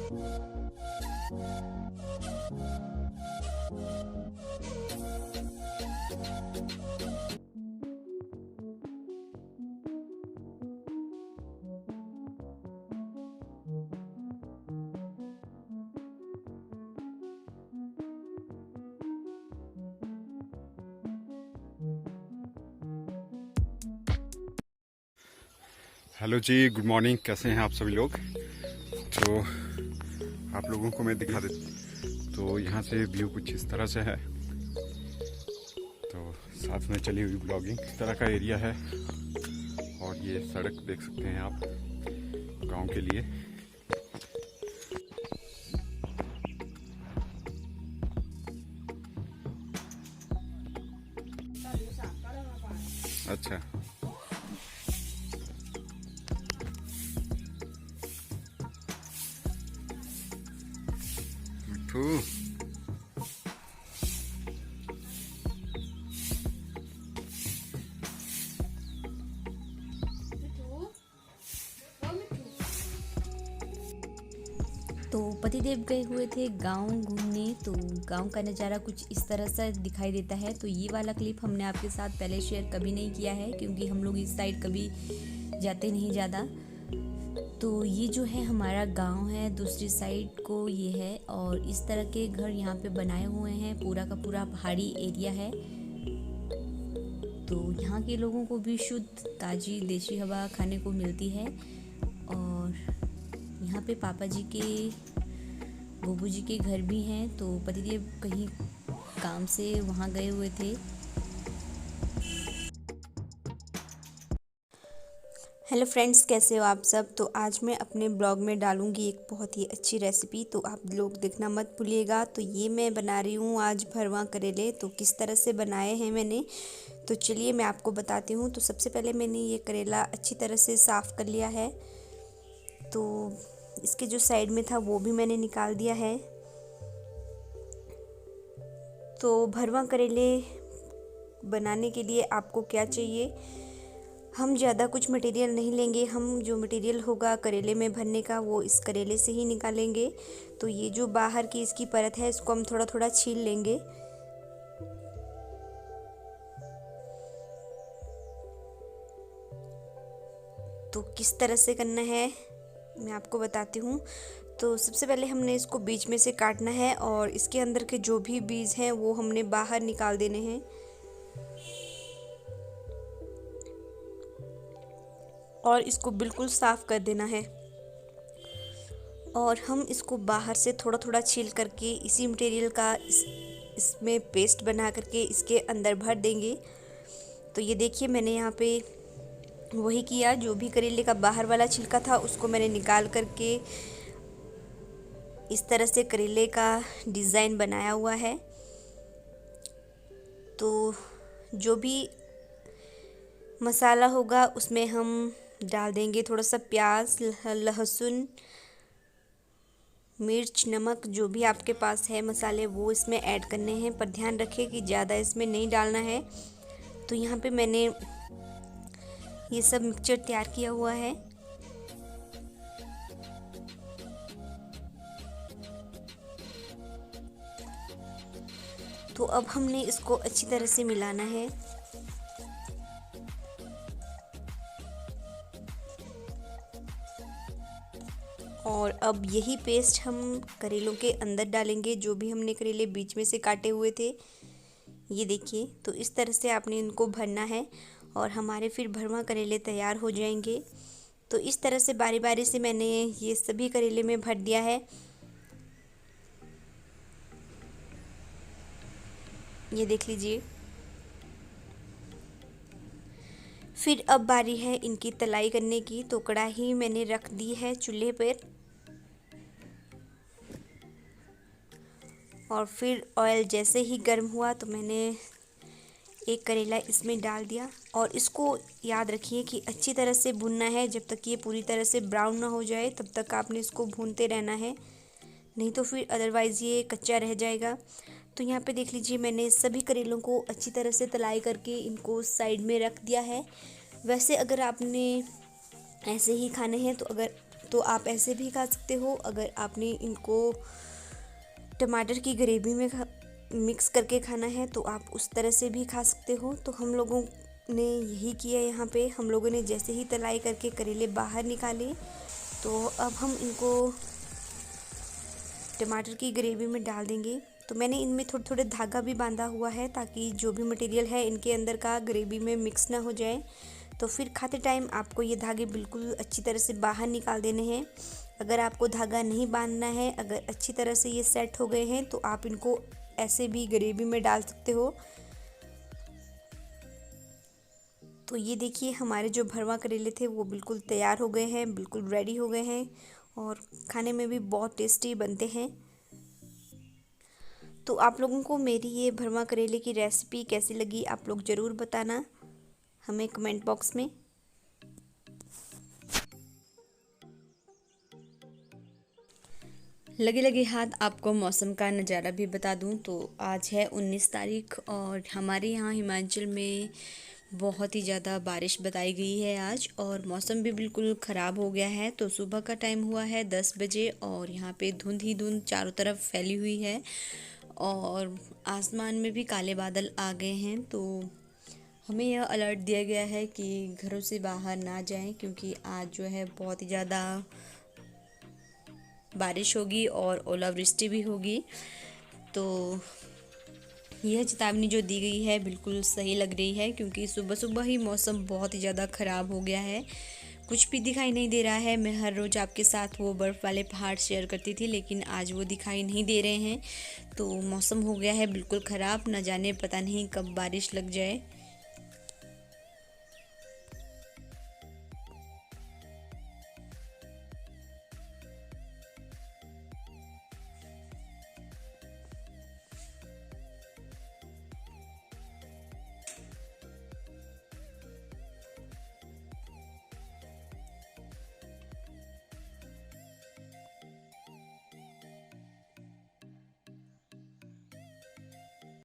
Hello जी, good morning. कैसे हैं आप सभी लोग? तो आप लोगों को मैं दिखा दे। तो यहाँ से व्यू कुछ इस तरह से है। तो साथ में चली हुई ब्लॉगिंग इस तरह का एरिया है। और ये सड़क देख सकते हैं आप गांव के लिए। अच्छा, मिठू। तो पतिदेव गए हुए थे गांव घूमने। तो गांव का नज़ारा कुछ इस तरह से दिखाई देता है। तो ये वाला क्लिप हमने आपके साथ पहले शेयर कभी नहीं किया है, क्योंकि हम लोग इस साइड कभी जाते नहीं ज़्यादा। तो ये जो है हमारा गांव है, दूसरी साइड को ये है। और इस तरह के घर यहाँ पे बनाए हुए हैं। पूरा का पूरा पहाड़ी एरिया है। तो यहाँ के लोगों को भी शुद्ध ताज़ी देसी हवा खाने को मिलती है। और यहाँ पे पापा जी के, बुबू जी के घर भी हैं। तो पतिदेव कहीं काम से वहाँ गए हुए थे। हेलो फ्रेंड्स, कैसे हो आप सब? तो आज मैं अपने ब्लॉग में डालूंगी एक बहुत ही अच्छी रेसिपी, तो आप लोग देखना मत भूलिएगा। तो ये मैं बना रही हूँ आज भरवा करेले। तो किस तरह से बनाए हैं मैंने, तो चलिए मैं आपको बताती हूँ। तो सबसे पहले मैंने ये करेला अच्छी तरह से साफ़ कर लिया है। तो इसके जो साइड में था वो भी मैंने निकाल दिया है। तो भरवा करेले बनाने के लिए आपको क्या चाहिए, हम ज़्यादा कुछ मटेरियल नहीं लेंगे। हम जो मटेरियल होगा करेले में भरने का वो इस करेले से ही निकालेंगे। तो ये जो बाहर की इसकी परत है इसको हम थोड़ा थोड़ा छील लेंगे। तो किस तरह से करना है मैं आपको बताती हूँ। तो सबसे पहले हमने इसको बीच में से काटना है और इसके अंदर के जो भी बीज हैं वो हमने बाहर निकाल देने हैं। और इसको बिल्कुल साफ़ कर देना है। और हम इसको बाहर से थोड़ा थोड़ा छील करके इसी मटेरियल का इसमें पेस्ट बना करके इसके अंदर भर देंगे। तो ये देखिए मैंने यहाँ पे वही किया। जो भी करेले का बाहर वाला छिलका था उसको मैंने निकाल करके इस तरह से करेले का डिज़ाइन बनाया हुआ है। तो जो भी मसाला होगा उसमें हम डाल देंगे थोड़ा सा प्याज, लहसुन, मिर्च, नमक, जो भी आपके पास है मसाले वो इसमें ऐड करने हैं। पर ध्यान रखें कि ज़्यादा इसमें नहीं डालना है। तो यहाँ पे मैंने ये सब मिक्सचर तैयार किया हुआ है। तो अब हमने इसको अच्छी तरह से मिलाना है। और अब यही पेस्ट हम करेलों के अंदर डालेंगे, जो भी हमने करेले बीच में से काटे हुए थे। ये देखिए, तो इस तरह से आपने इनको भरना है और हमारे फिर भरवा करेले तैयार हो जाएंगे। तो इस तरह से बारी बारी से मैंने ये सभी करेले में भर दिया है। ये देख लीजिए। फिर अब बारी है इनकी तलाई करने की। तो कढ़ाई मैंने रख दी है चूल्हे पर और फिर ऑयल जैसे ही गर्म हुआ तो मैंने एक करेला इसमें डाल दिया। और इसको याद रखिए कि अच्छी तरह से भुनना है। जब तक ये पूरी तरह से ब्राउन ना हो जाए तब तक आपने इसको भूनते रहना है, नहीं तो फिर अदरवाइज़ ये कच्चा रह जाएगा। तो यहाँ पे देख लीजिए मैंने सभी करेलों को अच्छी तरह से तलाई करके इनको साइड में रख दिया है। वैसे अगर आपने ऐसे ही खाने हैं तो अगर तो आप ऐसे भी खा सकते हो। अगर आपने इनको टमाटर की ग्रेवी में मिक्स करके खाना है तो आप उस तरह से भी खा सकते हो। तो हम लोगों ने यही किया यहाँ पे। हम लोगों ने जैसे ही तलाई करके करेले बाहर निकाले तो अब हम इनको टमाटर की ग्रेवी में डाल देंगे। तो मैंने इनमें थोड़े थोड़े धागा भी बांधा हुआ है ताकि जो भी मटेरियल है इनके अंदर का ग्रेवी में मिक्स ना हो जाए। तो फिर खाते टाइम आपको ये धागे बिल्कुल अच्छी तरह से बाहर निकाल देने हैं। अगर आपको धागा नहीं बांधना है, अगर अच्छी तरह से ये सेट हो गए हैं तो आप इनको ऐसे भी ग्रेवी में डाल सकते हो। तो ये देखिए हमारे जो भरवा करेले थे वो बिल्कुल तैयार हो गए हैं, बिल्कुल रेडी हो गए हैं और खाने में भी बहुत टेस्टी बनते हैं। तो आप लोगों को मेरी ये भरवा करेले की रेसिपी कैसी लगी आप लोग ज़रूर बताना हमें कमेंट बॉक्स में। लगे लगे हाथ आपको मौसम का नज़ारा भी बता दूं तो आज है 19 तारीख और हमारे यहाँ हिमाचल में बहुत ही ज़्यादा बारिश बताई गई है आज और मौसम भी बिल्कुल ख़राब हो गया है। तो सुबह का टाइम हुआ है 10 बजे और यहाँ पे धुंध ही धुंध चारों तरफ फैली हुई है और आसमान में भी काले बादल आ गए हैं। तो हमें यह अलर्ट दिया गया है कि घरों से बाहर ना जाएं क्योंकि आज जो है बहुत ही ज़्यादा बारिश होगी और ओलावृष्टि भी होगी। तो यह चेतावनी जो दी गई है बिल्कुल सही लग रही है क्योंकि सुबह सुबह ही मौसम बहुत ही ज़्यादा ख़राब हो गया है, कुछ भी दिखाई नहीं दे रहा है। मैं हर रोज़ आपके साथ वो बर्फ़ वाले पहाड़ शेयर करती थी लेकिन आज वो दिखाई नहीं दे रहे हैं। तो मौसम हो गया है बिल्कुल ख़राब, न जाने पता नहीं कब बारिश लग जाए।